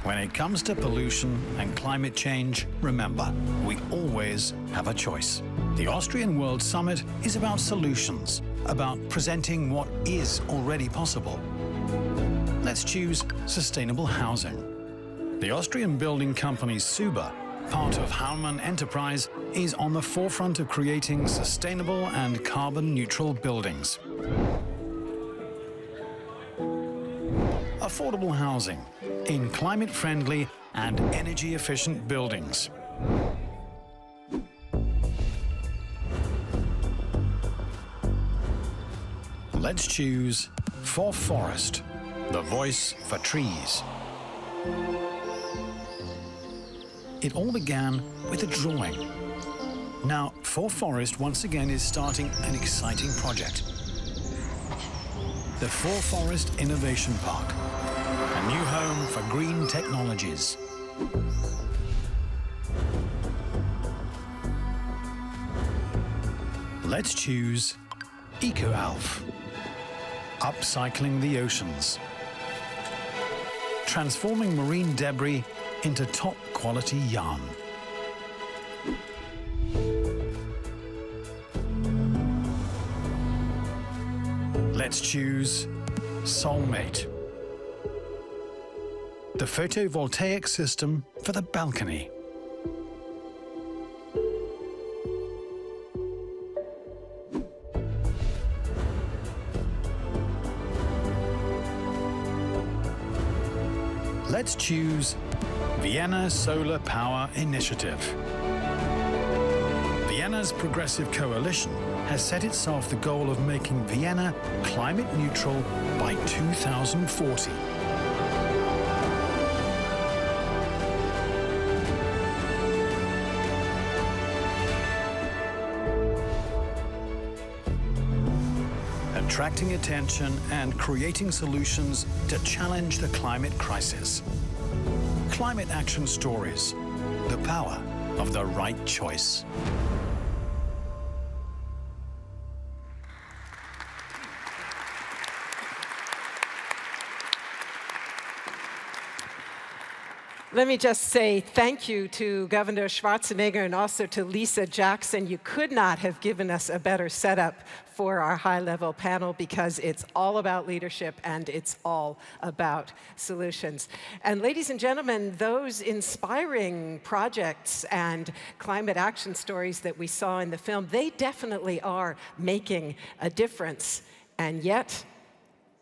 When it comes to pollution and climate change, remember, we always have a choice. The Austrian World Summit is about solutions, about presenting what is already possible. Let's choose sustainable housing. The Austrian building company Suba, part of Haumann Enterprise, is on the forefront of creating sustainable and carbon-neutral buildings. Affordable housing in climate-friendly and energy-efficient buildings. Let's choose For Forest, the voice for trees. It all began with a drawing. Now, For Forest once again is starting an exciting project. The For Forest Innovation Park, a new home for green technologies. Let's choose EcoAlf, upcycling the oceans, transforming marine debris into top-quality yarn. Let's choose Soulmate, the photovoltaic system for the balcony. Let's choose Vienna Solar Power Initiative. Vienna's Progressive Coalition has set itself the goal of making Vienna climate neutral by 2040. Attracting attention and creating solutions to challenge the climate crisis. Climate Action Stories, the power of the right choice. Let me just say thank you to Governor Schwarzenegger and also to Lisa Jackson. You could not have given us a better setup for our high-level panel because it's all about leadership and it's all about solutions. And ladies and gentlemen, those inspiring projects and climate action stories that we saw in the film, they definitely are making a difference. And yet,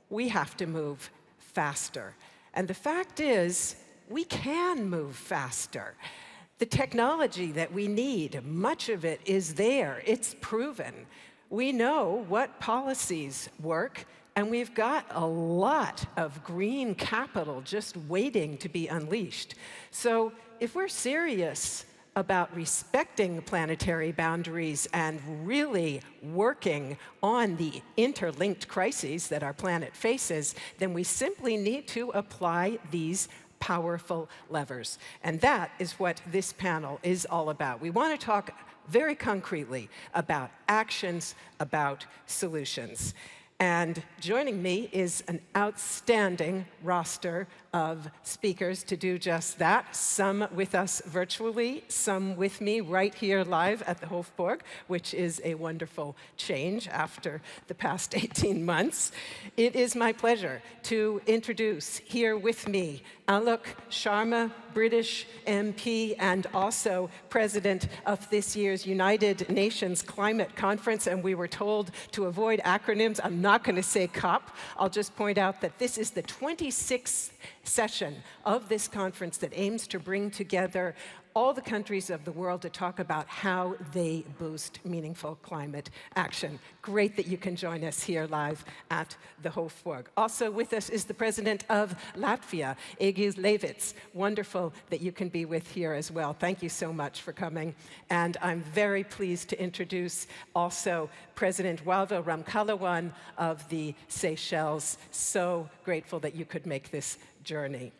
we have to move faster. And the fact is, we can move faster. The technology that we need, much of it is there. It's proven. We know what policies work, and we've got a lot of green capital just waiting to be unleashed. So if we're serious about respecting planetary boundaries and really working on the interlinked crises that our planet faces, then we simply need to apply these powerful levers. And that is what this panel is all about. We want to talk very concretely about actions, about solutions. And joining me is an outstanding roster of speakers to do just that, some with us virtually, some with me right here live at the Hofburg, which is a wonderful change after the past 18 months. It is my pleasure to introduce here with me Alok Sharma, British MP and also president of this year's United Nations Climate Conference, and we were told to avoid acronyms. I'm not going to say COP. I'll just point out that this is the 26th session of this conference that aims to bring together all the countries of the world to talk about how they boost meaningful climate action. Great that you can join us here live at the Hofburg. Also with us is the president of Latvia, Egils Levits. Wonderful that you can be with here as well. Thank you so much for coming. And I'm very pleased to introduce also President Walva Ramkalawan of the Seychelles. So grateful that you could make this journey.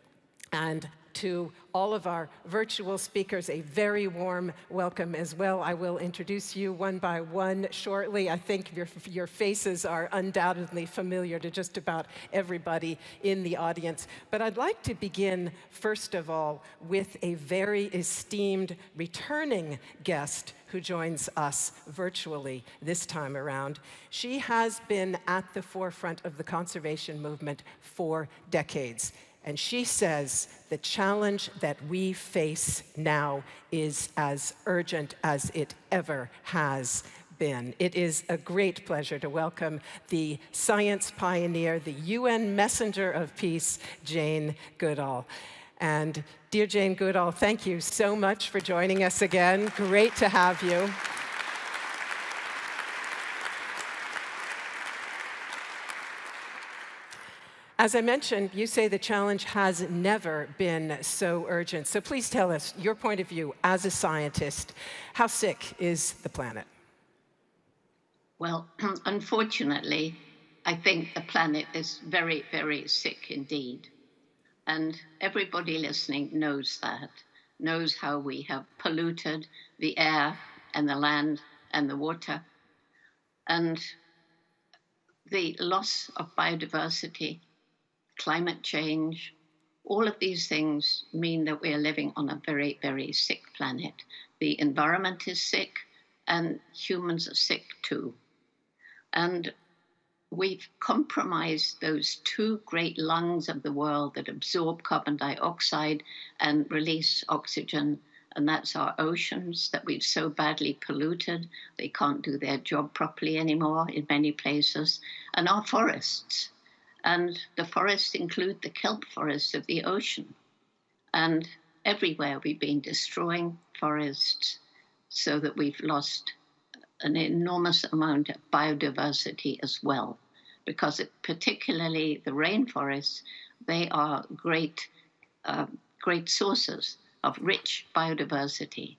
And to all of our virtual speakers a very warm welcome as well. I will introduce you one by one shortly. I think your faces are undoubtedly familiar to just about everybody in the audience. But I'd like to begin, first of all, with a very esteemed returning guest who joins us virtually this time around. She has been at the forefront of the conservation movement for decades. And she says the challenge that we face now is as urgent as it ever has been. It is a great pleasure to welcome the science pioneer, the UN messenger of peace, Jane Goodall. And dear Jane Goodall, thank you so much for joining us again. Great to have you. As I mentioned, you say the challenge has never been so urgent. So please tell us your point of view as a scientist. How sick is the planet? Well, unfortunately, I think the planet is very, very sick indeed. And everybody listening knows that, knows how we have polluted the air and the land and the water. And the loss of biodiversity, climate change, all of these things mean that we are living on a very, very sick planet. The environment is sick and humans are sick too. And we've compromised those two great lungs of the world that absorb carbon dioxide and release oxygen, and that's our oceans that we've so badly polluted. They can't do their job properly anymore in many places, and our forests. And the forests include the kelp forests of the ocean. And everywhere we've been destroying forests so that we've lost an enormous amount of biodiversity as well. Because particularly the rainforests, they are great sources of rich biodiversity.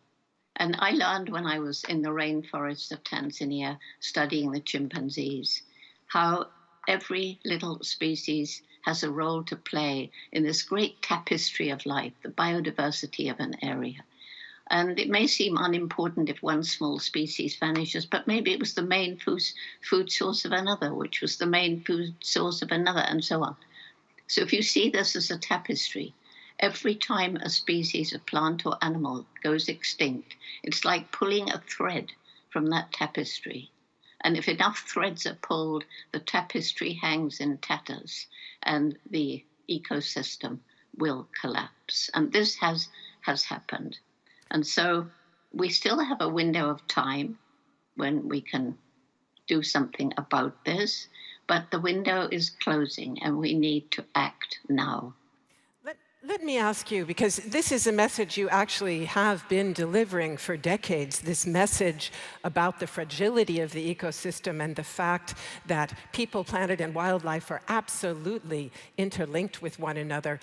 And I learned when I was in the rainforests of Tanzania studying the chimpanzees, how every little species has a role to play in this great tapestry of life, the biodiversity of an area. And it may seem unimportant if one small species vanishes, but maybe it was the main food source of another, which was the main food source of another, and so on. So if you see this as a tapestry, every time a species of plant or animal goes extinct, it's like pulling a thread from that tapestry. And if enough threads are pulled, the tapestry hangs in tatters and the ecosystem will collapse. And this has happened. And so we still have a window of time when we can do something about this, but the window is closing and we need to act now. Let me ask you, because this is a message you actually have been delivering for decades, this message about the fragility of the ecosystem and the fact that people, planet, and wildlife are absolutely interlinked with one another.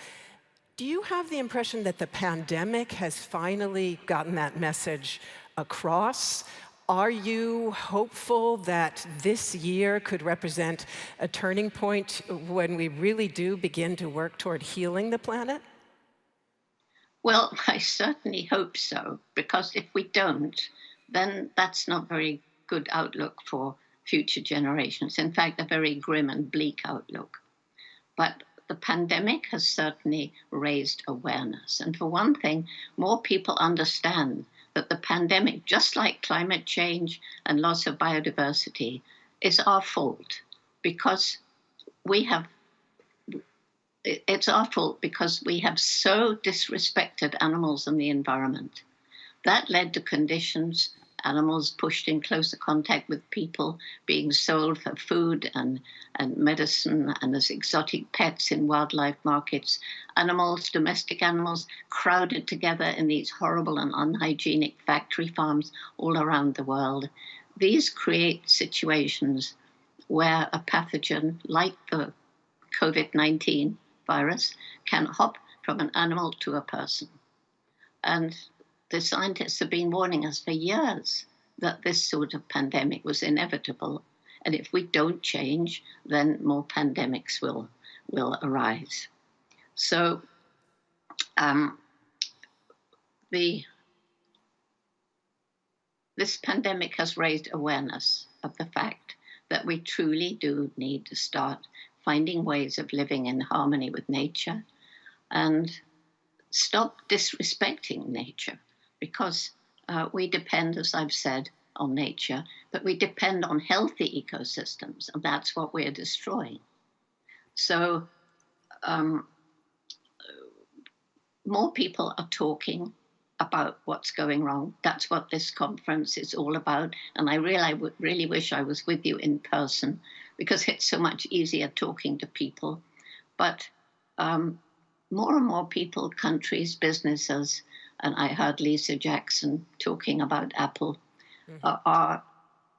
Do you have the impression that the pandemic has finally gotten that message across? Are you hopeful that this year could represent a turning point when we really do begin to work toward healing the planet? Well, I certainly hope so, because if we don't, then that's not very good outlook for future generations. In fact, a very grim and bleak outlook. But the pandemic has certainly raised awareness. And for one thing, more people understand that the pandemic, just like climate change and loss of biodiversity, is our fault because it's our fault because we have so disrespected animals and the environment. That led to conditions, animals pushed in closer contact with people, being sold for food and medicine and as exotic pets in wildlife markets. Animals, domestic animals, crowded together in these horrible and unhygienic factory farms all around the world. These create situations where a pathogen like the COVID-19 virus can hop from an animal to a person. And the scientists have been warning us for years that this sort of pandemic was inevitable. And if we don't change, then more pandemics will arise. So Um, this pandemic has raised awareness of the fact that we truly do need to start finding ways of living in harmony with nature and stop disrespecting nature, because we depend, as I've said, on nature, but we depend on healthy ecosystems, and that's what we're destroying. So more people are talking about what's going wrong. That's what this conference is all about. And I really wish I was with you in person, because it's so much easier talking to people. But more and more people, countries, businesses, and I heard Lisa Jackson talking about Apple, are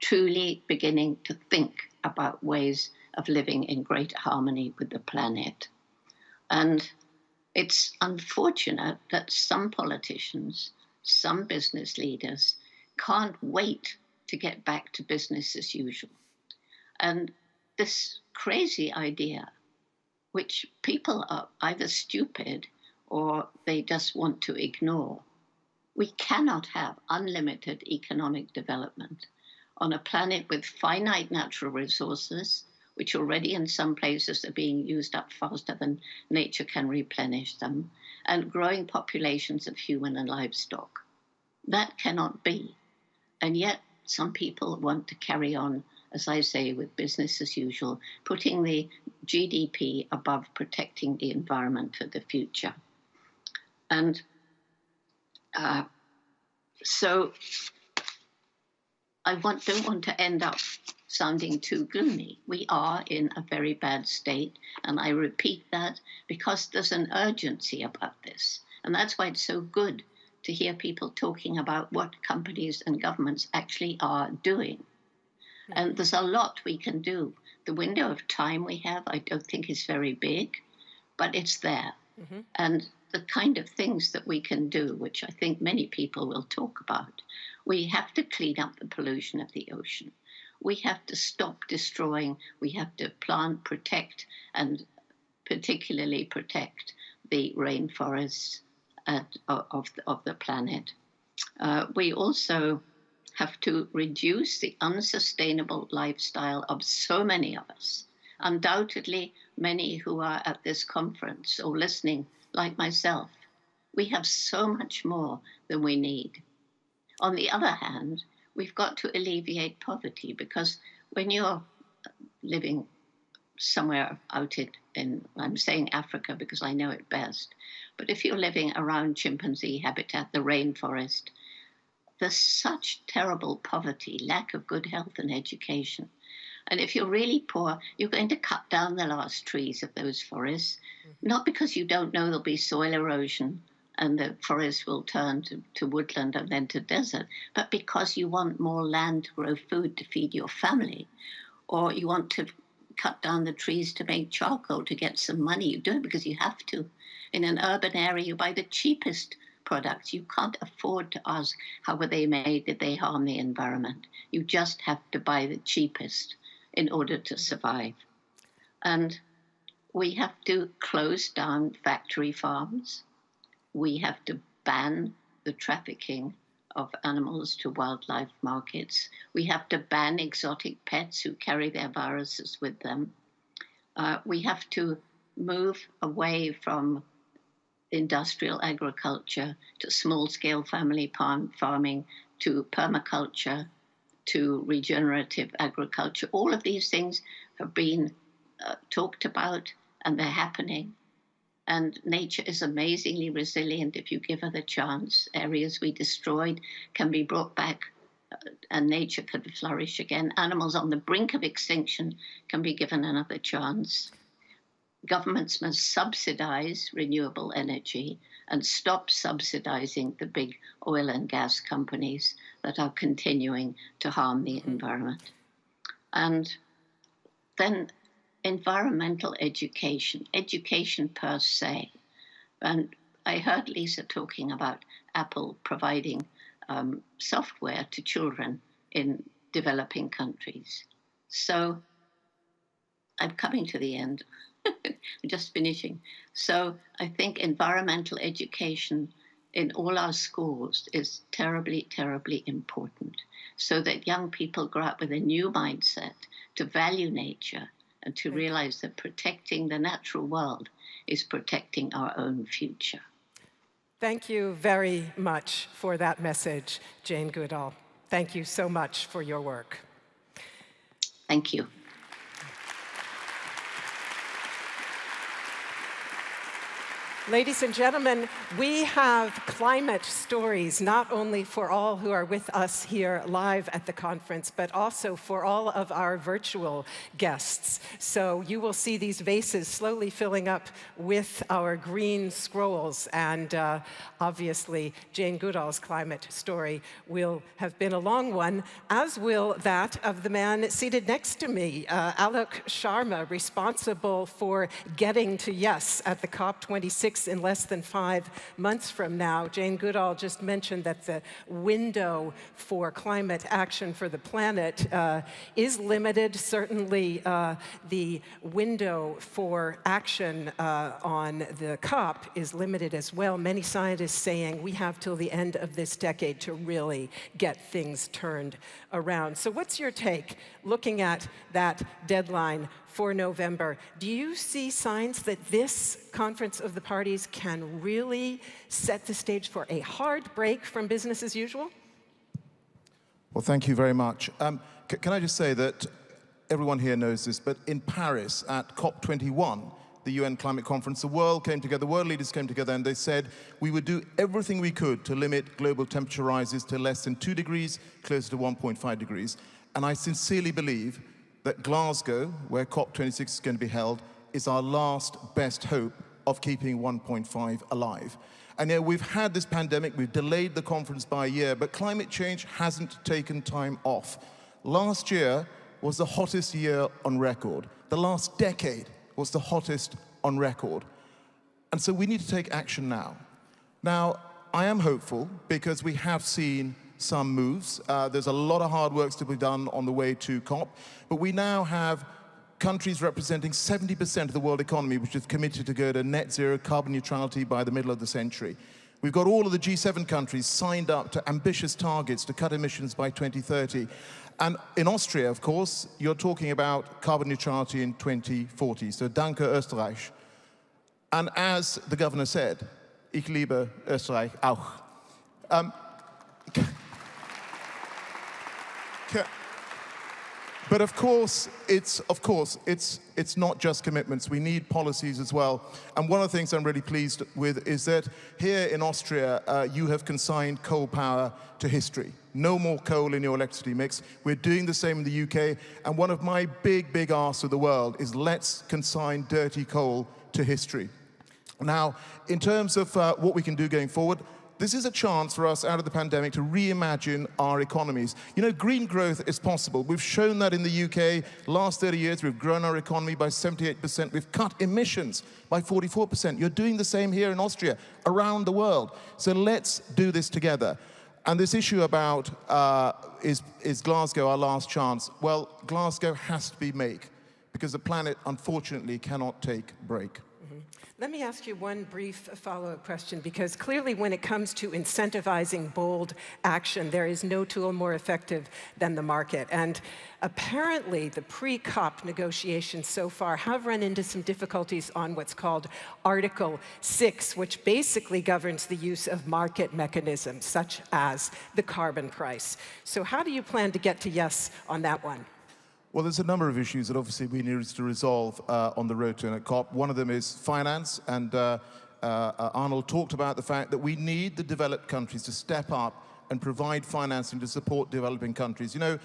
truly beginning to think about ways of living in greater harmony with the planet. And it's unfortunate that some politicians, some business leaders can't wait to get back to business as usual. And this crazy idea, which people are either stupid or they just want to ignore, we cannot have unlimited economic development on a planet with finite natural resources, which already in some places are being used up faster than nature can replenish them, and growing populations of human and livestock. That cannot be. And yet some people want to carry on, as I say, with business as usual, putting the GDP above protecting the environment for the future. And so I don't want to end up sounding too gloomy. We are in a very bad state, and I repeat that because there's an urgency about this. And that's why it's so good to hear people talking about what companies and governments actually are doing. And there's a lot we can do. The window of time we have, I don't think is very big, but it's there. And the kind of things that we can do, which I think many people will talk about, we have to clean up the pollution of the ocean. We have to stop destroying. We have to plant, protect, and particularly protect the rainforests of the planet. We also have to reduce the unsustainable lifestyle of so many of us. Undoubtedly, many who are at this conference or listening, like myself, we have so much more than we need. On the other hand, we've got to alleviate poverty, because when you're living somewhere out in, I'm saying Africa because I know it best, but if you're living around chimpanzee habitat, the rainforest, there's such terrible poverty, lack of good health and education. And if you're really poor, you're going to cut down the last trees of those forests, not because you don't know there'll be soil erosion and the forest will turn to woodland and then to desert, but because you want more land to grow food to feed your family, or you want to cut down the trees to make charcoal to get some money. You do it because you have to. In an urban area, you buy the cheapest products. You can't afford to ask, how were they made? Did they harm the environment? You just have to buy the cheapest in order to survive. And we have to close down factory farms. We have to ban the trafficking of animals to wildlife markets. We have to ban exotic pets who carry their viruses with them. We have to move away from industrial agriculture to small-scale family farming, to permaculture, to regenerative agriculture. All of these things have been talked about, and they're happening. And nature is amazingly resilient if you give her the chance. Areas we destroyed can be brought back, and nature can flourish again. Animals on the brink of extinction can be given another chance. Governments must subsidize renewable energy and stop subsidizing the big oil and gas companies that are continuing to harm the environment. And then environmental education, education per se. And I heard Lisa talking about Apple providing software to children in developing countries. So I'm coming to the end. Just finishing. So I think environmental education in all our schools is terribly, terribly important so that young people grow up with a new mindset to value nature and to realize that protecting the natural world is protecting our own future. Thank you very much for that message, Jane Goodall. Thank you so much for your work. Thank you. Ladies and gentlemen, we have climate stories not only for all who are with us here live at the conference, but also for all of our virtual guests. So you will see these vases slowly filling up with our green scrolls, and obviously Jane Goodall's climate story will have been a long one, as will that of the man seated next to me, Alok Sharma, responsible for getting to yes at the COP26 in less than 5 months from now. Jane Goodall just mentioned that the window for climate action for the planet is limited. Certainly, the window for action on the COP is limited as well. Many scientists saying we have till the end of this decade to really get things turned around. So what's your take, looking at that deadline for November? Do you see signs that this Conference of the Parties can really set the stage for a hard break from business as usual? Well, thank you very much. Can I just say that everyone here knows this, but in Paris at COP21, the UN climate conference, the world leaders came together and they said we would do everything we could to limit global temperature rises to less than 2 degrees, closer to 1.5 degrees. And I sincerely believe that Glasgow, where COP26 is going to be held, is our last best hope of keeping 1.5 alive. And yeah, we've had this pandemic, we've delayed the conference by a year, but climate change hasn't taken time off. Last year was the hottest year on record. The last decade was the hottest on record. And so we need to take action now. Now, I am hopeful because we have seen some moves. There's a lot of hard work to be done on the way to COP, but we now have countries representing 70% of the world economy which is committed to go to net zero carbon neutrality by the middle of the century. We've got all of the G7 countries signed up to ambitious targets to cut emissions by 2030. And in Austria, of course, you're talking about carbon neutrality in 2040. So danke Österreich. And as the governor said, ich liebe Österreich auch. But of course, it's not just commitments. We need policies as well. And one of the things I'm really pleased with is that here in Austria, you have consigned coal power to history. No more coal in your electricity mix. We're doing the same in the UK. And one of my big asks of the world is let's consign dirty coal to history. Now, in terms of what we can do going forward, this is a chance for us out of the pandemic to reimagine our economies. You know, green growth is possible. We've shown that in the UK. Last 30 years, we've grown our economy by 78%. We've cut emissions by 44%. You're doing the same here in Austria, around the world. So let's do this together. And this issue about is Glasgow our last chance? Well, Glasgow has to be make, because the planet, unfortunately, cannot take a break. Let me ask you one brief follow-up question, because clearly when it comes to incentivizing bold action, there is no tool more effective than the market. And apparently the pre-COP negotiations so far have run into some difficulties on what's called Article 6, which basically governs the use of market mechanisms, such as the carbon price. So how do you plan to get to yes on that one? Well, there's a number of issues that obviously we need to resolve on the road to a COP. One of them is finance, and Arnold talked about the fact that we need the developed countries to step up and provide financing to support developing countries. You know,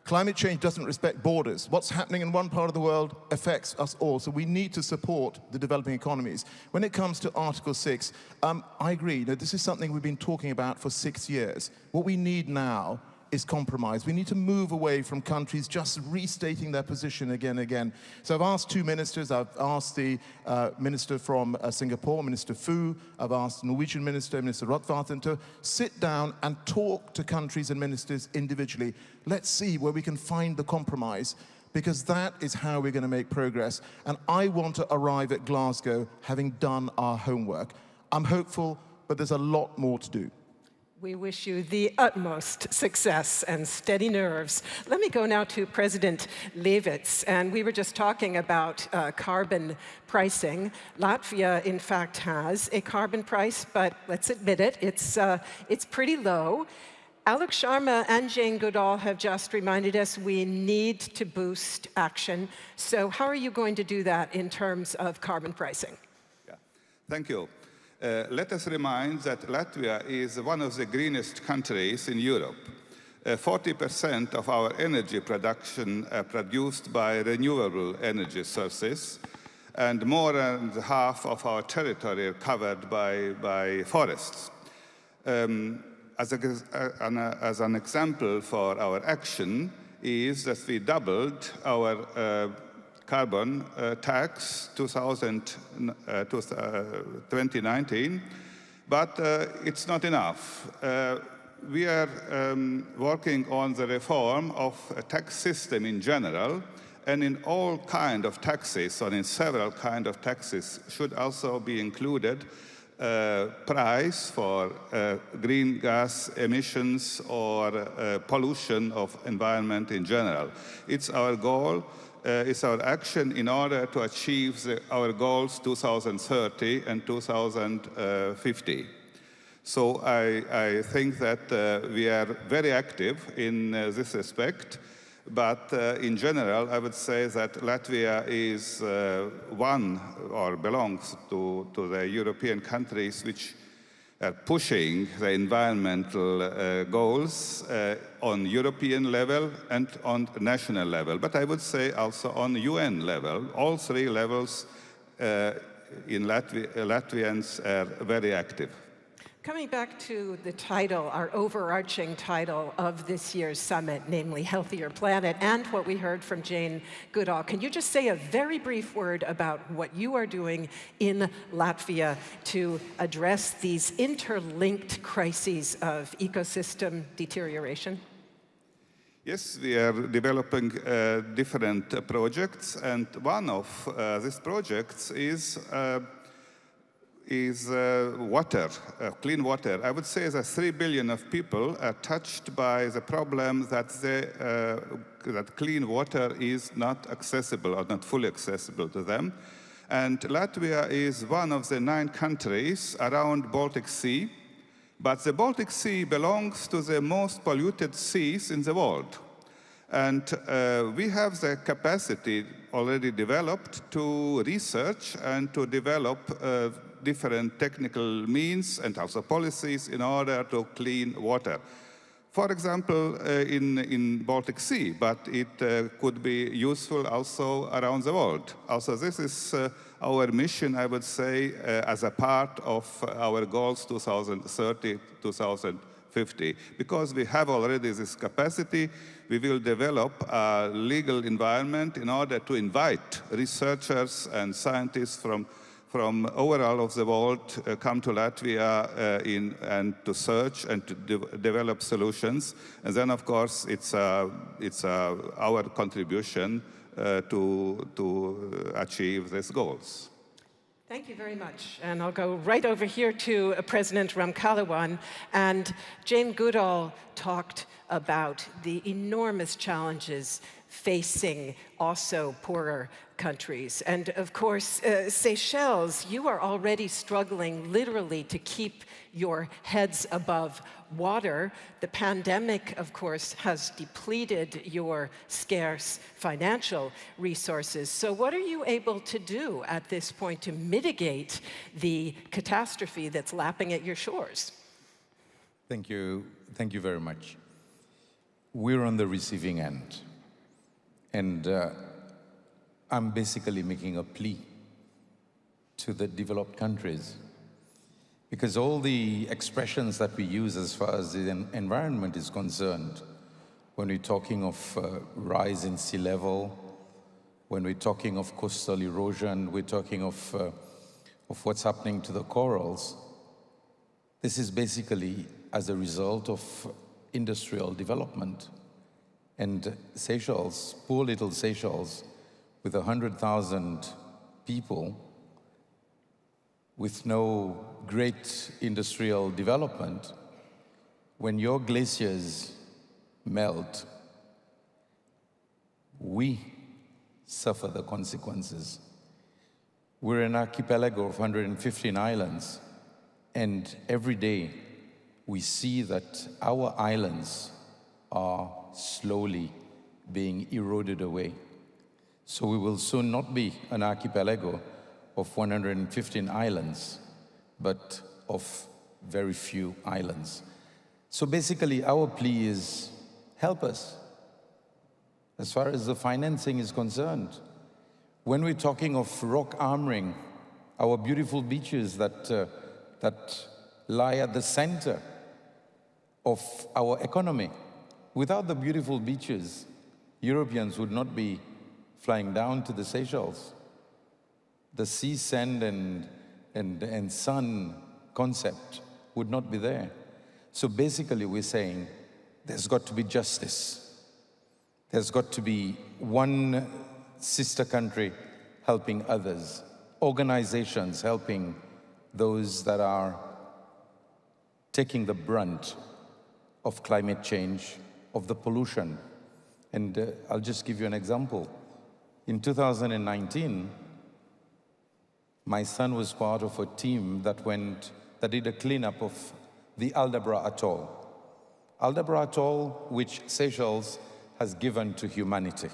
climate change doesn't respect borders. What's happening in one part of the world affects us all, so we need to support the developing economies. When it comes to Article 6, I agree. You know, this is something we've been talking about for 6 years. What we need now is compromise. We need to move away from countries just restating their position again and again. So I've asked 2 ministers. I've asked the minister from Singapore, Minister Fu. I've asked the Norwegian minister, Minister Rothvarten, to sit down and talk to countries and ministers individually. Let's see where we can find the compromise. because that is how we're going to make progress. And I want to arrive at Glasgow having done our homework. I'm hopeful, but there's a lot more to do. We wish you the utmost success and steady nerves. Let me go now to President Levits. And we were just talking about carbon pricing. Latvia, in fact, has a carbon price, but let's admit it, it's pretty low. Alex Sharma and Jane Goodall have just reminded us we need to boost action. So how are you going to do that in terms of carbon pricing? Yeah. Thank you. Let us remind that Latvia is one of the greenest countries in Europe. 40% of our energy production produced by renewable energy sources, and more than half of our territory are covered by forests. As an example for our action is that we doubled our carbon tax 2019, but it's not enough. We are working on the reform of a tax system in general, and in all kind of taxes, or in several kind of taxes, should also be included price for green gas emissions or pollution of environment in general. It's our goal. It's our action in order to achieve our goals 2030 and 2050. So I think that we are very active in this respect, but in general, I would say that Latvia is one, or belongs to the European countries which are pushing the environmental goals on European level and on national level, but I would say also on UN level. All three levels in Latvians are very active. Coming back to the title, our overarching title of this year's summit, namely Healthier Planet, and what we heard from Jane Goodall, can you just say a very brief word about what you are doing in Latvia to address these interlinked crises of ecosystem deterioration? Yes, we are developing different projects, and one of these projects is water, clean water. I would say that 3 billion of people are touched by the problem that that clean water is not accessible or not fully accessible to them. And Latvia is one of the 9 countries around Baltic Sea, but the Baltic Sea belongs to the most polluted seas in the world. And we have the capacity already developed to research and to develop different technical means and also policies in order to clean water. For example, in Baltic Sea, but it could be useful also around the world. Also, this is our mission, I would say, as a part of our goals 2030-2050. Because we have already this capacity, we will develop a legal environment in order to invite researchers and scientists from overall of the world come to Latvia and to search and to develop solutions. And then, of course, it's our contribution to achieve these goals. Thank you very much. And I'll go right over here to President Ramkalawan. And Jane Goodall talked about the enormous challenges facing also poorer countries. And of course, Seychelles, you are already struggling literally to keep your heads above water. The pandemic, of course, has depleted your scarce financial resources. So what are you able to do at this point to mitigate the catastrophe that's lapping at your shores? Thank you very much. We're on the receiving end. And I'm basically making a plea to the developed countries, because all the expressions that we use as far as the environment is concerned, when we're talking of rise in sea level, when we're talking of coastal erosion, we're talking of what's happening to the corals, this is basically as a result of industrial development. And Seychelles, poor little Seychelles, with 100,000 people, with no great industrial development, when your glaciers melt, we suffer the consequences. We're an archipelago of 115 islands, and every day we see that our islands are slowly being eroded away. So we will soon not be an archipelago of 115 islands, but of very few islands. So basically, our plea is, help us, as far as the financing is concerned. When we're talking of rock armoring, our beautiful beaches that lie at the center of our economy, without the beautiful beaches, Europeans would not be flying down to the Seychelles. The sea, sand, and sun concept would not be there. So basically, we're saying there's got to be justice. There's got to be one sister country helping others, organizations helping those that are taking the brunt of climate change, of the pollution. And I'll just give you an example. In 2019, my son was part of a team that did a cleanup of the Aldabra Atoll. Aldabra Atoll, which Seychelles has given to humanity.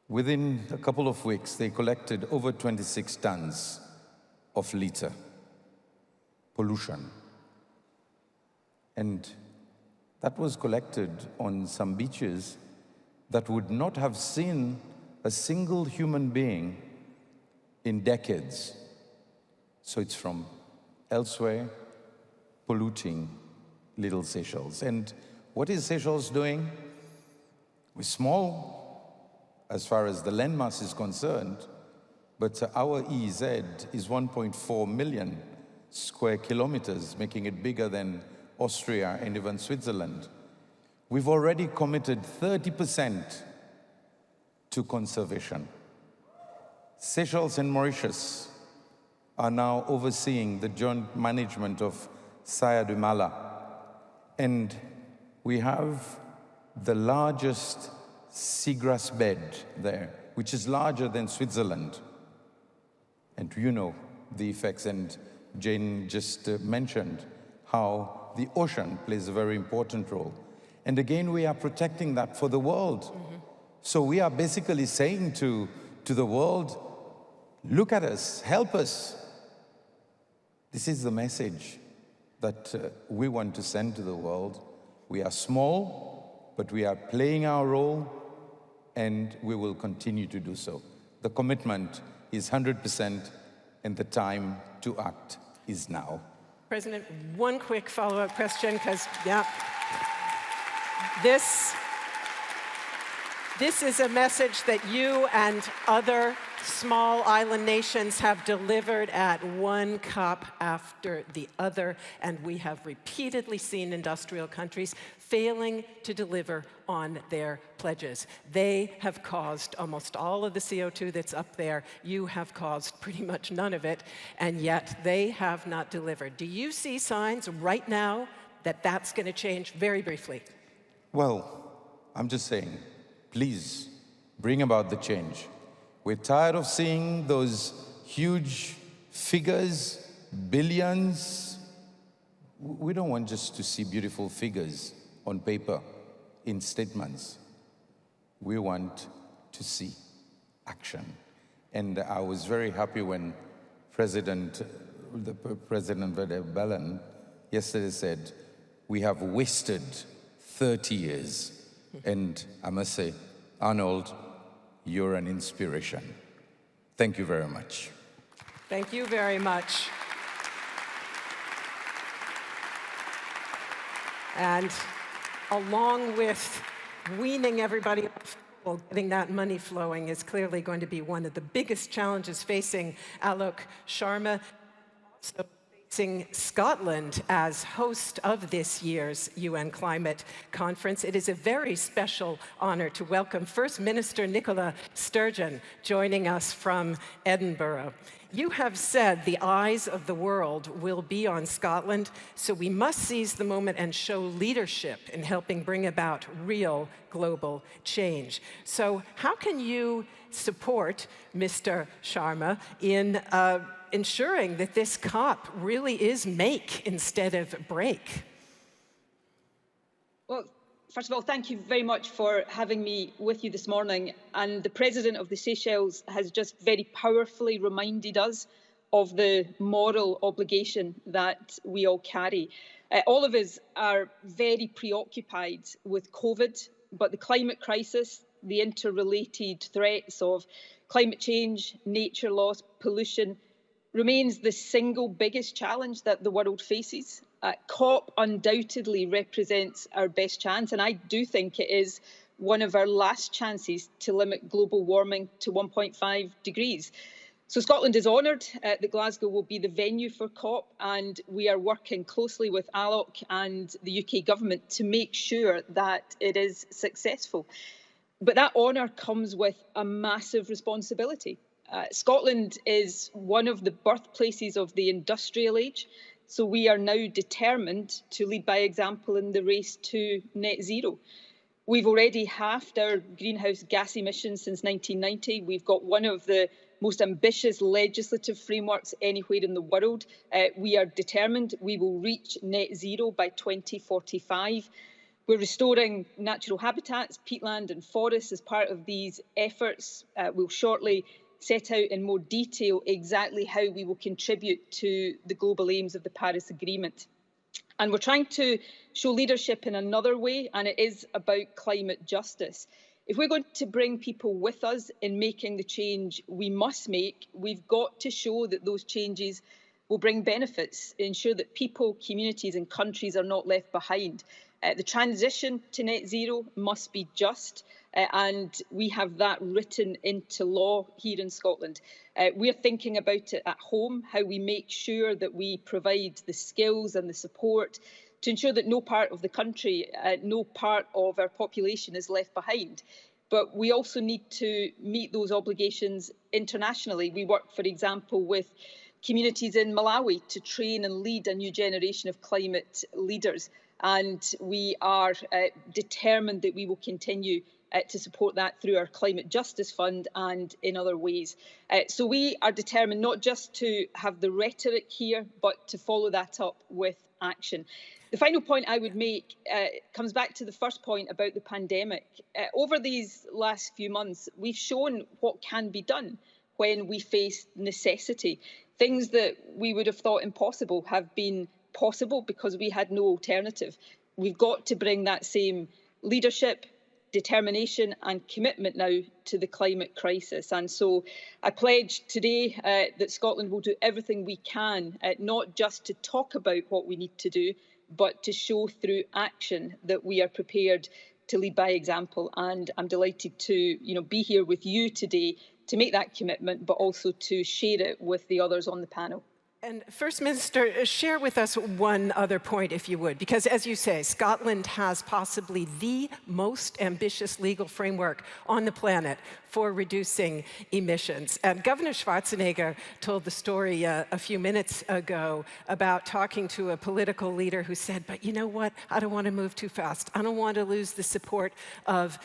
Within a couple of weeks, they collected over 26 tons of litter, pollution. And that was collected on some beaches that would not have seen a single human being in decades. So it's from elsewhere polluting little Seychelles. And what is Seychelles doing? We're small as far as the landmass is concerned, but our EEZ is 1.4 million square kilometers, making it bigger than Austria and even Switzerland. We've already committed 30% to conservation. Seychelles and Mauritius are now overseeing the joint management of Saya de Mala. And we have the largest seagrass bed there, which is larger than Switzerland. And you know the effects, and Jane just mentioned how the ocean plays a very important role. And again, we are protecting that for the world. Mm-hmm. So we are basically saying to the world, look at us, help us. This is the message that we want to send to the world. We are small, but we are playing our role, and we will continue to do so. The commitment is 100%, and the time to act is now. President, one quick follow-up question, because, this is a message that you and other small island nations have delivered at one COP after the other, and we have repeatedly seen industrial countries failing to deliver on their pledges. They have caused almost all of the CO2 that's up there. You have caused pretty much none of it, and yet they have not delivered. Do you see signs right now that that's going to change? Very briefly. Well, I'm just saying, please bring about the change. We're tired of seeing those huge figures, billions. We don't want just to see beautiful figures on paper, in statements. We want to see action. And I was very happy when President Bellen yesterday said, we have wasted 30 years. And I must say, Arnold, you're an inspiration. Thank you very much. Thank you very much. And along with weaning everybody off, getting that money flowing is clearly going to be one of the biggest challenges facing Alok Sharma. Also Scotland as host of this year's UN Climate Conference. It is a very special honor to welcome First Minister Nicola Sturgeon joining us from Edinburgh. You have said the eyes of the world will be on Scotland, so we must seize the moment and show leadership in helping bring about real global change. So how can you support Mr. Sharma in ensuring that this COP really is make instead of break? Well, first of all, thank you very much for having me with you this morning. And the President of the Seychelles has just very powerfully reminded us of the moral obligation that we all carry. All of us are very preoccupied with COVID, but the climate crisis, the interrelated threats of climate change, nature loss, pollution, remains the single biggest challenge that the world faces. COP undoubtedly represents our best chance, and I do think it is one of our last chances to limit global warming to 1.5 degrees. So Scotland is honoured that Glasgow will be the venue for COP, and we are working closely with ALOC and the UK government to make sure that it is successful. But that honour comes with a massive responsibility. Scotland is one of the birthplaces of the industrial age, so we are now determined to lead by example in the race to net zero. We've already halved our greenhouse gas emissions since 1990. We've got one of the most ambitious legislative frameworks anywhere in the world. We are determined we will reach net zero by 2045. We're restoring natural habitats, peatland and forests as part of these efforts. We'll shortly set out in more detail exactly how we will contribute to the global aims of the Paris Agreement. And we're trying to show leadership in another way, and it is about climate justice. If we're going to bring people with us in making the change we must make, we've got to show that those changes will bring benefits, ensure that people, communities and countries are not left behind. The transition to net zero must be just, and we have that written into law here in Scotland. We're thinking about it at home, how we make sure that we provide the skills and the support to ensure that no part of the country, no part of our population is left behind. But we also need to meet those obligations internationally. We work, for example, with communities in Malawi to train and lead a new generation of climate leaders. And we are determined that we will continue to support that through our Climate Justice Fund and in other ways. So we are determined not just to have the rhetoric here, but to follow that up with action. The final point I would make comes back to the first point about the pandemic. Over these last few months, we've shown what can be done when we face necessity. Things that we would have thought impossible have been possible because we had no alternative. We've got to bring that same leadership, determination and commitment now to the climate crisis. And so I pledge today that Scotland will do everything we can, not just to talk about what we need to do, but to show through action that we are prepared to lead by example. And I'm delighted to be here with you today to make that commitment, but also to share it with the others on the panel. And First Minister, share with us one other point, if you would, because as you say, Scotland has possibly the most ambitious legal framework on the planet for reducing emissions. And Governor Schwarzenegger told the story a few minutes ago about talking to a political leader who said, but you know what, I don't want to move too fast. I don't want to lose the support of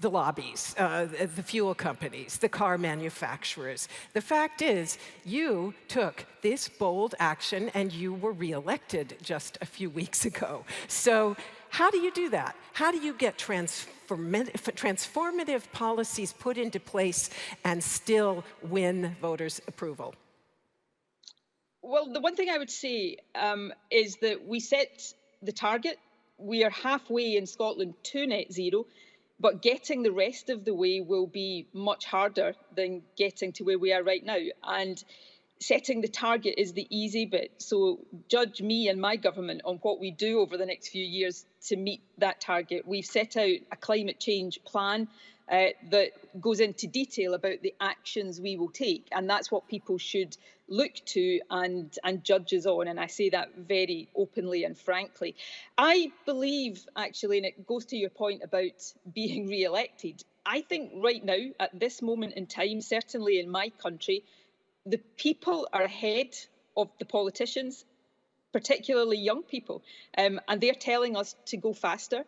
the lobbies, the fuel companies, the car manufacturers. The fact is, you took this bold action and you were reelected just a few weeks ago. So how do you do that? How do you get transformative policies put into place and still win voters' approval? Well, the one thing I would say is that we set the target. We are halfway in Scotland to net zero. But getting the rest of the way will be much harder than getting to where we are right now. And setting the target is the easy bit. So judge me and my government on what we do over the next few years to meet that target. We've set out a climate change plan that goes into detail about the actions we will take. And that's what people should look to and judge us on. And I say that very openly and frankly. I believe, actually, and it goes to your point about being re-elected, I think right now, at this moment in time, certainly in my country, the people are ahead of the politicians, particularly young people, and they're telling us to go faster.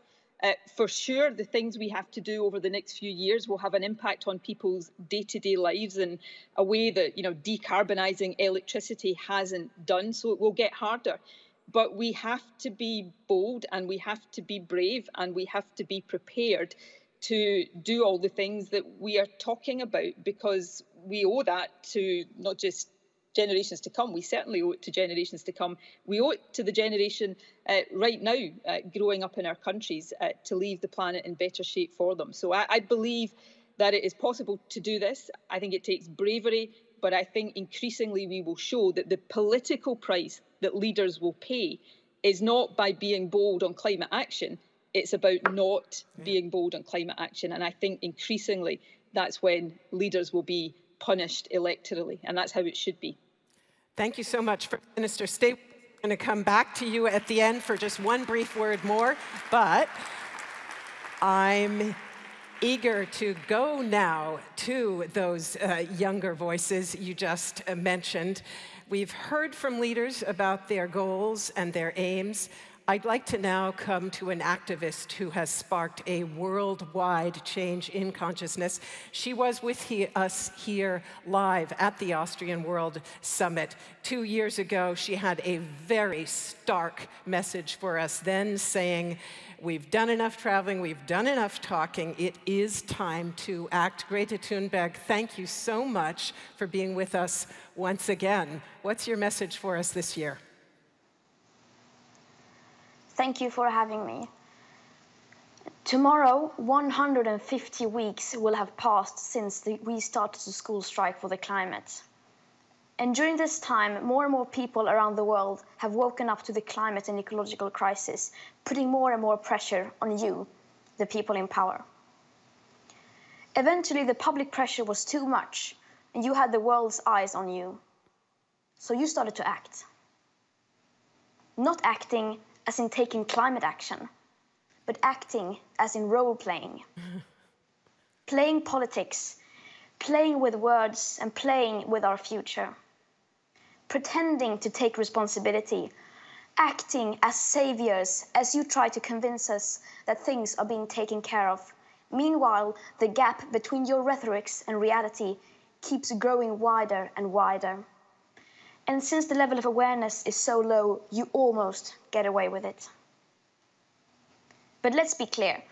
For sure, the things we have to do over the next few years will have an impact on people's day-to-day lives in a way that, decarbonising electricity hasn't done, so it will get harder. But we have to be bold and we have to be brave and we have to be prepared to do all the things that we are talking about, because we owe that to not just generations to come. We certainly owe it to generations to come. We owe it to the generation right now growing up in our countries to leave the planet in better shape for them. So I believe that it is possible to do this. I think it takes bravery, but I think increasingly we will show that the political price that leaders will pay is not by being bold on climate action. It's about not being bold on climate action. And I think increasingly that's when leaders will be punished electorally, and that's how it should be. Thank you so much, Minister. Stay. I'm going to come back to you at the end for just one brief word more, but I'm eager to go now to those younger voices you just mentioned. We've heard from leaders about their goals and their aims. I'd like to now come to an activist who has sparked a worldwide change in consciousness. She was with us here live at the Austrian World Summit 2 years ago. She had a very stark message for us then, saying, we've done enough traveling, we've done enough talking, it is time to act. Greta Thunberg, thank you so much for being with us once again. What's your message for us this year? Thank you for having me. Tomorrow, 150 weeks will have passed since we started the school strike for the climate. And during this time, more and more people around the world have woken up to the climate and ecological crisis, putting more and more pressure on you, the people in power. Eventually, the public pressure was too much, and you had the world's eyes on you. So you started to act. Not acting as in taking climate action, but acting as in role-playing. Playing politics, playing with words and playing with our future. Pretending to take responsibility, acting as saviors as you try to convince us that things are being taken care of. Meanwhile, the gap between your rhetorics and reality keeps growing wider and wider. And since the level of awareness is so low, you almost get away with it. But let's be clear.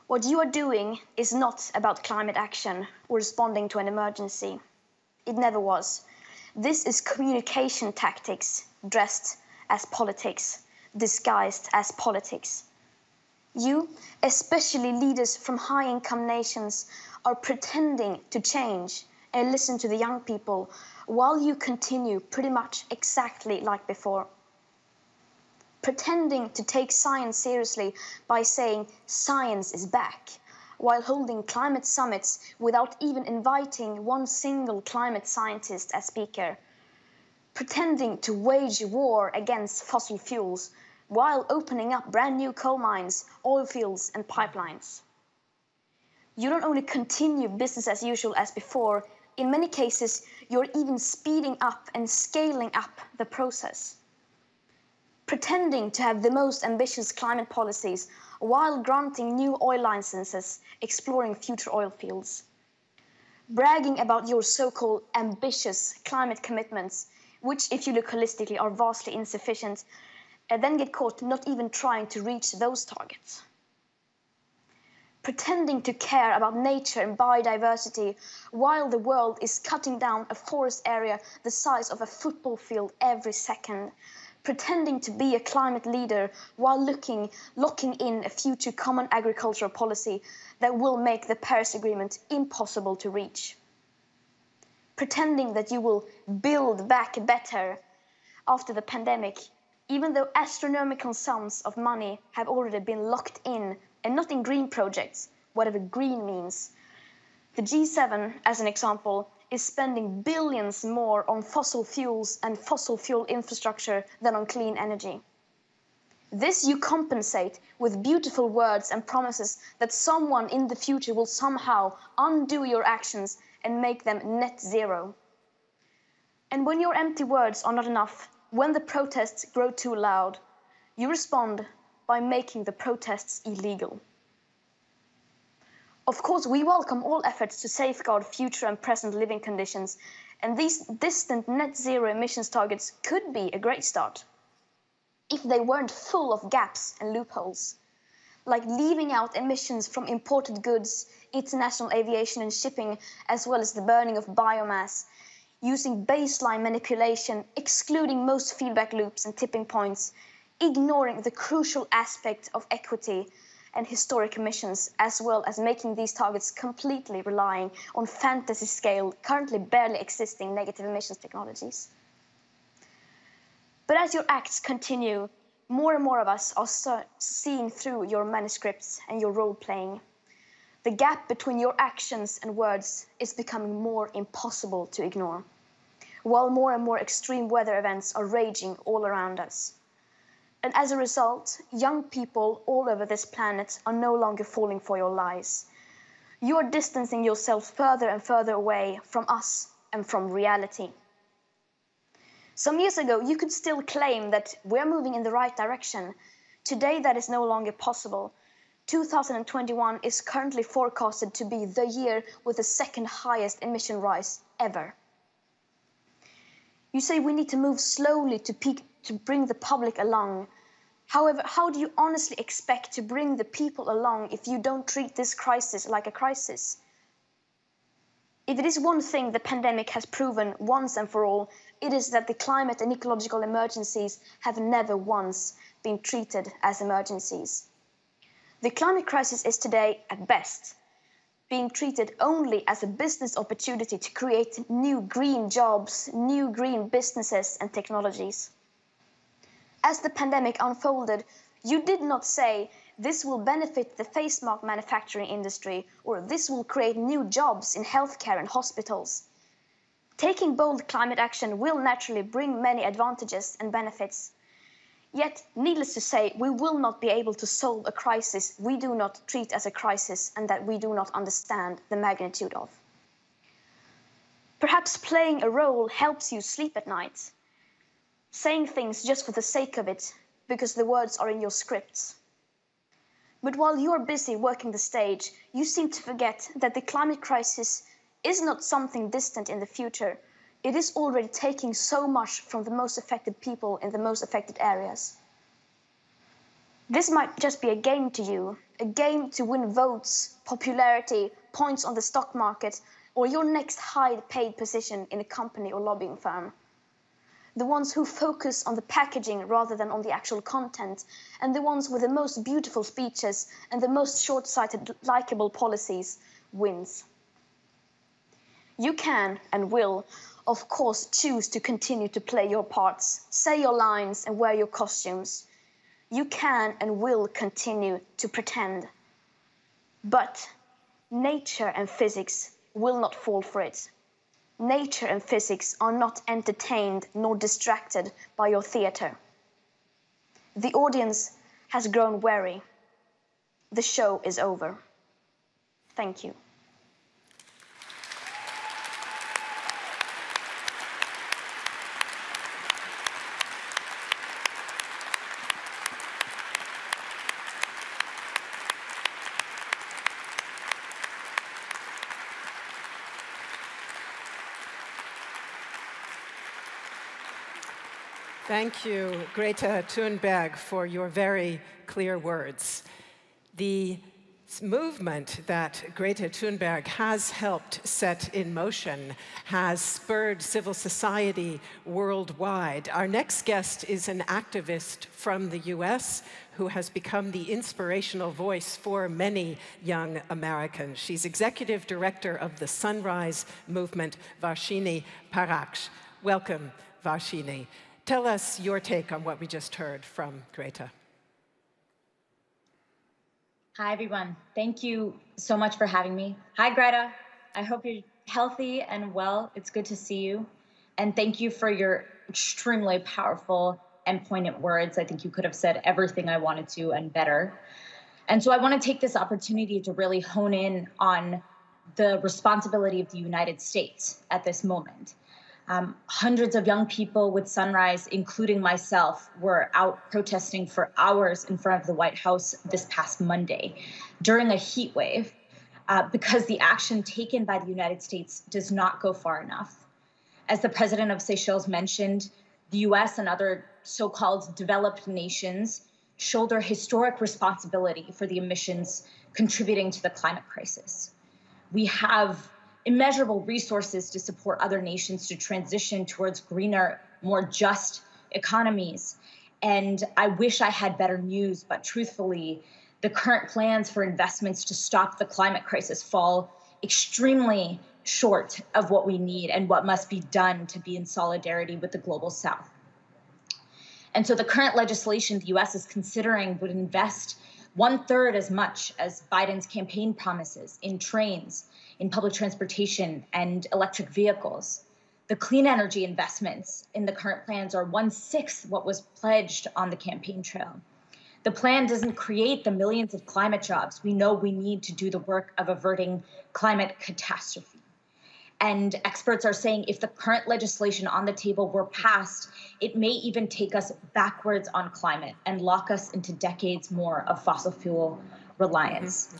What you are doing is not about climate action or responding to an emergency. It never was. This is communication tactics dressed as politics, disguised as politics. You, especially leaders from high-income nations, are pretending to change and listen to the young people while you continue pretty much exactly like before. Pretending to take science seriously by saying science is back, while holding climate summits without even inviting one single climate scientist as speaker. Pretending to wage war against fossil fuels, while opening up brand new coal mines, oil fields and pipelines. You don't only continue business as usual as before, in many cases, you're even speeding up and scaling up the process. Pretending to have the most ambitious climate policies while granting new oil licenses, exploring future oil fields. Bragging about your so-called ambitious climate commitments, which, if you look holistically, are vastly insufficient, and then get caught not even trying to reach those targets. Pretending to care about nature and biodiversity while the world is cutting down a forest area the size of a football field every second. Pretending to be a climate leader while locking in a future common agricultural policy that will make the Paris Agreement impossible to reach. Pretending that you will build back better after the pandemic, even though astronomical sums of money have already been locked in, and not in green projects, whatever green means, The G7, as an example, is spending billions more on fossil fuels and fossil fuel infrastructure than on clean energy. This you compensate with beautiful words and promises that someone in the future will somehow undo your actions and make them net zero. And when your empty words are not enough, when the protests grow too loud, you respond by making the protests illegal. Of course, we welcome all efforts to safeguard future and present living conditions, and these distant net zero emissions targets could be a great start if they weren't full of gaps and loopholes, like leaving out emissions from imported goods, international aviation and shipping, as well as the burning of biomass, using baseline manipulation, excluding most feedback loops and tipping points, ignoring the crucial aspect of equity and historic emissions, as well as making these targets completely relying on fantasy-scale, currently barely existing negative emissions technologies. But as your acts continue, more and more of us are seeing through your manuscripts and your role-playing. The gap between your actions and words is becoming more impossible to ignore, while more and more extreme weather events are raging all around us. And as a result, young people all over this planet are no longer falling for your lies. You are distancing yourself further and further away from us and from reality. Some years ago, you could still claim that we're moving in the right direction. Today, that is no longer possible. 2021 is currently forecasted to be the year with the second highest emission rise ever. You say we need to move slowly to bring the public along. However, how do you honestly expect to bring the people along if you don't treat this crisis like a crisis? If it is one thing the pandemic has proven once and for all, it is that the climate and ecological emergencies have never once been treated as emergencies. The climate crisis is today, at best, being treated only as a business opportunity to create new green jobs, new green businesses and technologies. As the pandemic unfolded, you did not say, this will benefit the face mask manufacturing industry, or this will create new jobs in healthcare and hospitals. Taking bold climate action will naturally bring many advantages and benefits. Yet, needless to say, we will not be able to solve a crisis we do not treat as a crisis and that we do not understand the magnitude of. Perhaps playing a role helps you sleep at night, saying things just for the sake of it, because the words are in your scripts. But while you're busy working the stage, you seem to forget that the climate crisis is not something distant in the future. It is already taking so much from the most affected people in the most affected areas. This might just be a game to you, a game to win votes, popularity, points on the stock market, or your next high-paid position in a company or lobbying firm. The ones who focus on the packaging rather than on the actual content, and the ones with the most beautiful speeches and the most short-sighted, likable policies wins. You can and will, of course, choose to continue to play your parts, say your lines and wear your costumes. You can and will continue to pretend. But nature and physics will not fall for it. Nature and physics are not entertained nor distracted by your theater. The audience has grown weary. The show is over. Thank you. Thank you, Greta Thunberg, for your very clear words. The movement that Greta Thunberg has helped set in motion has spurred civil society worldwide. Our next guest is an activist from the US who has become the inspirational voice for many young Americans. She's executive director of the Sunrise Movement, Varshini Parakh. Welcome, Varshini. Tell us your take on what we just heard from Greta. Hi, everyone. Thank you so much for having me. Hi, Greta. I hope you're healthy and well. It's good to see you. And thank you for your extremely powerful and poignant words. I think you could have said everything I wanted to and better. And so I want to take this opportunity to really hone in on the responsibility of the United States at this moment. Hundreds of young people with Sunrise, including myself, were out protesting for hours in front of the White House this past Monday during a heat wave because the action taken by the United States does not go far enough. As the president of Seychelles mentioned, the US and other so-called developed nations shoulder historic responsibility for the emissions contributing to the climate crisis. We have immeasurable resources to support other nations to transition towards greener, more just economies. And I wish I had better news, but truthfully, the current plans for investments to stop the climate crisis fall extremely short of what we need and what must be done to be in solidarity with the global South. And so the current legislation the US is considering would invest 1/3 as much as Biden's campaign promises in trains, in public transportation, and electric vehicles. The clean energy investments in the current plans are 1/6 what was pledged on the campaign trail. The plan doesn't create the millions of climate jobs we know we need to do the work of averting climate catastrophe. And experts are saying if the current legislation on the table were passed, it may even take us backwards on climate and lock us into decades more of fossil fuel reliance.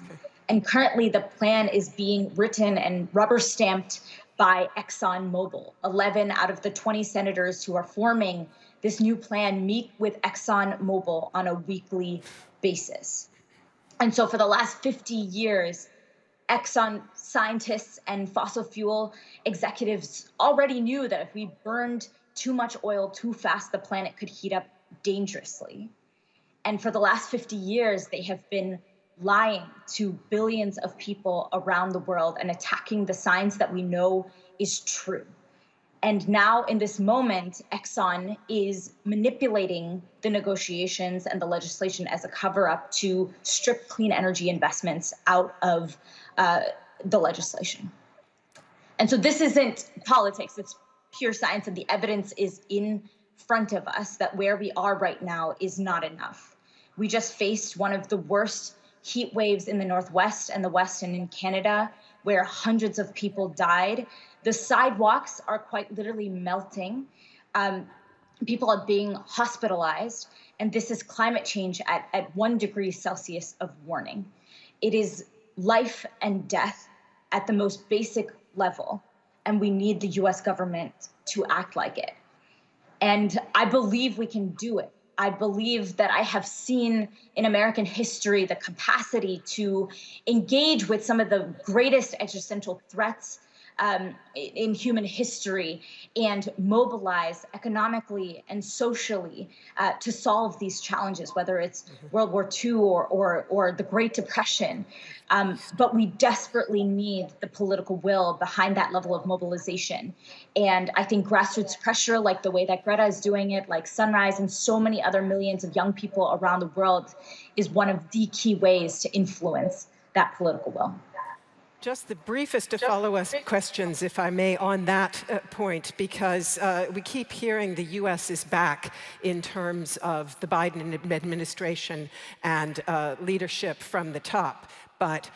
And currently the plan is being written and rubber stamped by ExxonMobil. 11 out of the 20 senators who are forming this new plan meet with ExxonMobil on a weekly basis. And so for the last 50 years, Exxon scientists and fossil fuel executives already knew that if we burned too much oil too fast, the planet could heat up dangerously. And for the last 50 years, they have been lying to billions of people around the world and attacking the science that we know is true. And now in this moment, Exxon is manipulating the negotiations and the legislation as a cover-up to strip clean energy investments out of the legislation. And so this isn't politics, it's pure science, and the evidence is in front of us that where we are right now is not enough. We just faced one of the worst heat waves in the Northwest and the West and in Canada, where hundreds of people died. The sidewalks are quite literally melting. People are being hospitalized, and this is climate change at 1 degree Celsius of warning. It is life and death at the most basic level, and we need the US government to act like it. And I believe we can do it. I believe that I have seen in American history the capacity to engage with some of the greatest existential threats in human history and mobilize economically and socially to solve these challenges, whether it's World War II or the Great Depression. But we desperately need the political will behind that level of mobilization. And I think grassroots pressure, like the way that Greta is doing it, like Sunrise and so many other millions of young people around the world, is one of the key ways to influence that political will. Just the briefest of follow-up questions, if I may, on that point, because we keep hearing the U.S. is back in terms of the Biden administration and leadership from the top. But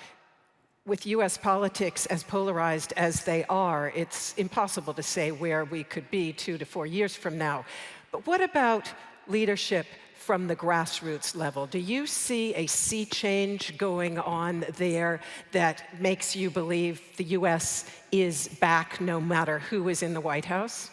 with U.S. politics as polarized as they are, it's impossible to say where we could be 2 to 4 years from now. But what about leadership from the grassroots level? Do you see a sea change going on there that makes you believe the U.S. is back no matter who is in the White House?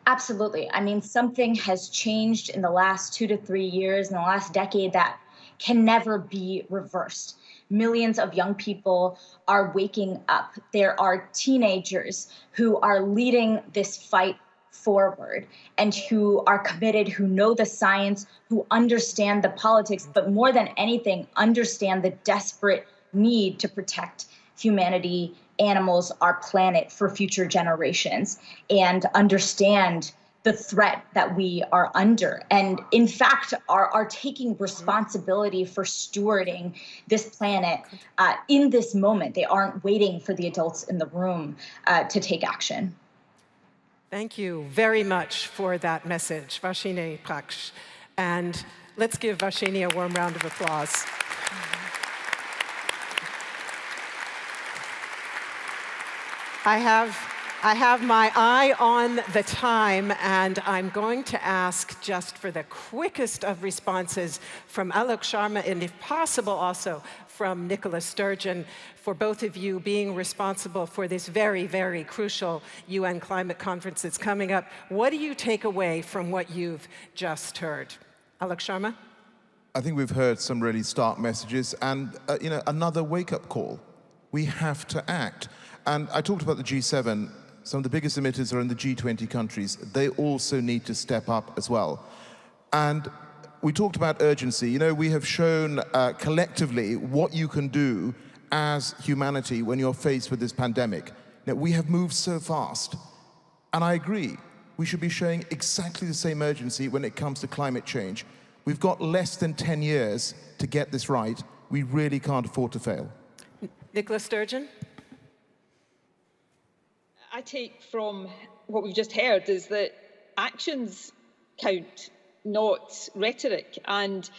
Absolutely. I mean, something has changed in the last 2 to 3 years, in the last decade, that can never be reversed. Millions of young people are waking up. There are teenagers who are leading this fight forward and who are committed, who know the science, who understand the politics, but more than anything, understand the desperate need to protect humanity, animals, our planet for future generations, and understand the threat that we are under, and in fact are taking responsibility for stewarding this planet in this moment. They aren't waiting for the adults in the room to take action. Thank you very much for that message, Varshini Praksh. And let's give Varshini a warm round of applause. I have my eye on the time, and I'm going to ask just for the quickest of responses from Alok Sharma, and if possible also from Nicola Sturgeon, for both of you being responsible for this very, very crucial UN climate conference that's coming up. What do you take away from what you've just heard? Alok Sharma? I think we've heard some really stark messages and another wake-up call. We have to act. And I talked about the G7. Some of the biggest emitters are in the G20 countries. They also need to step up as well. And we talked about urgency. We have shown collectively what you can do as humanity when you're faced with this pandemic. We have moved so fast. And I agree, we should be showing exactly the same urgency when it comes to climate change. We've got less than 10 years to get this right. We really can't afford to fail. Nicola Sturgeon? I take from what we've just heard is that actions count, not rhetoric. And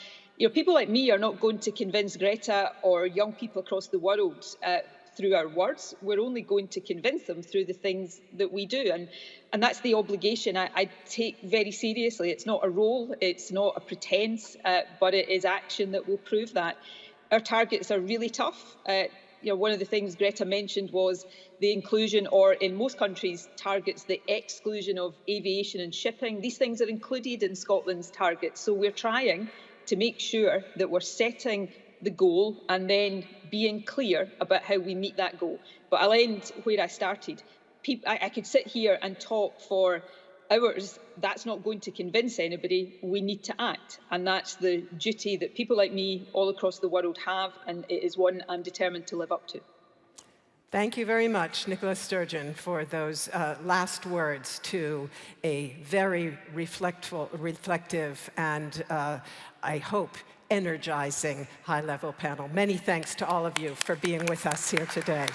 people like me are not going to convince Greta or young people across the world through our words. We're only going to convince them through the things that we do. And that's the obligation I take very seriously. It's not a role, it's not a pretense, but it is action that will prove that. Our targets are really tough. One of the things Greta mentioned was the inclusion, or in most countries, targets the exclusion of aviation and shipping. These things are included in Scotland's targets. So we're trying to make sure that we're setting the goal and then being clear about how we meet that goal. But I'll end where I started. I could sit here and talk for hours. That's not going to convince anybody. We need to act. And that's the duty that people like me all across the world have, and it is one I'm determined to live up to. Thank you very much, Nicola Sturgeon, for those last words to a very reflective and, I hope, energizing high-level panel. Many thanks to all of you for being with us here today.